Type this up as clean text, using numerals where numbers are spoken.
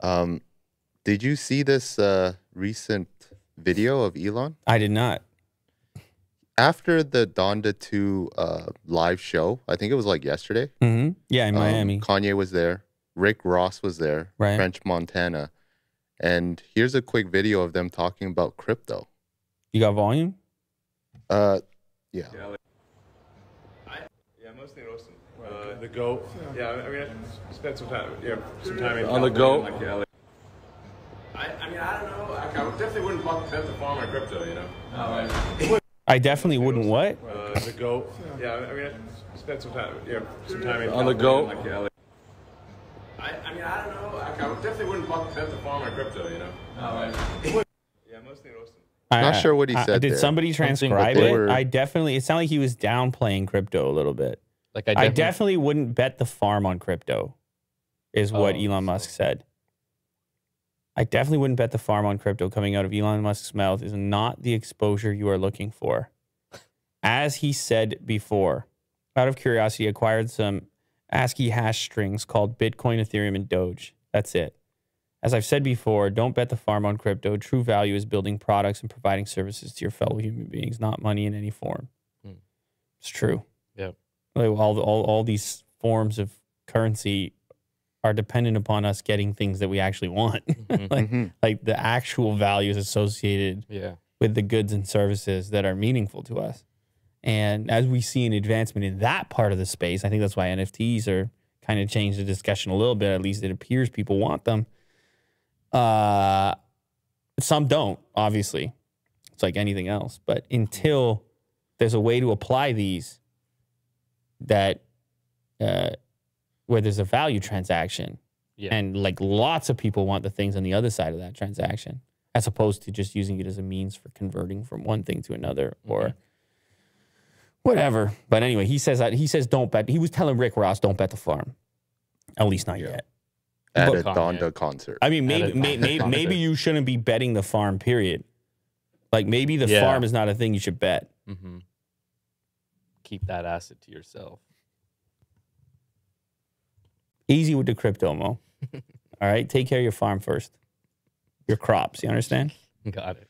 Um, did you see this recent video of Elon? I did not. After the Donda 2 live show, I think it was like yesterday. Yeah, in Miami. Kanye was there. Rick Ross was there. Right. French Montana. And here's a quick video of them talking about crypto. You got volume? Yeah. Yeah, mostly in Austin. The GOAT. Yeah, I mean, I spent some time in On the GOAT. Like, yeah, I mean, I don't know. Like, I definitely wouldn't bet the farm on crypto, you know? I definitely wouldn't what? The GOAT. Yeah, I mean, I spent some time in On the GOAT. Like, yeah, I mean, I don't know. Like, I definitely wouldn't bet the farm on crypto, you know? Yeah, mostly in Austin. Not sure what he said Did there. somebody transcribe they it? were- I definitely, it sounded like he was downplaying crypto a little bit. Like I definitely wouldn't bet the farm on crypto, is what Elon Musk said. I definitely wouldn't bet the farm on crypto. Coming out of Elon Musk's mouth is not the exposure you are looking for. As he said before, out of curiosity, acquired some ASCII hash strings called Bitcoin, Ethereum, and Doge. That's it. As I've said before, don't bet the farm on crypto. True value is building products and providing services to your fellow human beings, not money in any form. It's true. Yep. Like all these forms of currency are dependent upon us getting things that we actually want. Like the actual values associated with the goods and services that are meaningful to us. And as we see an advancement in that part of the space, I think that's why NFTs are kind of changed the discussion a little bit. At least it appears people want them. Some don't, obviously. It's like anything else. But until there's a way to apply these that where there's a value transaction and like lots of people want the things on the other side of that transaction as opposed to just using it as a means for converting from one thing to another or whatever. But anyway, he says don't bet. He was telling Rick Ross, don't bet the farm. At least not yet. At a Donda concert. I mean, maybe you shouldn't be betting the farm, period. Like maybe the farm is not a thing you should bet. Keep that asset to yourself. Easy with the crypto, Mo. All right? Take care of your farm first. Your crops, you understand? Got it.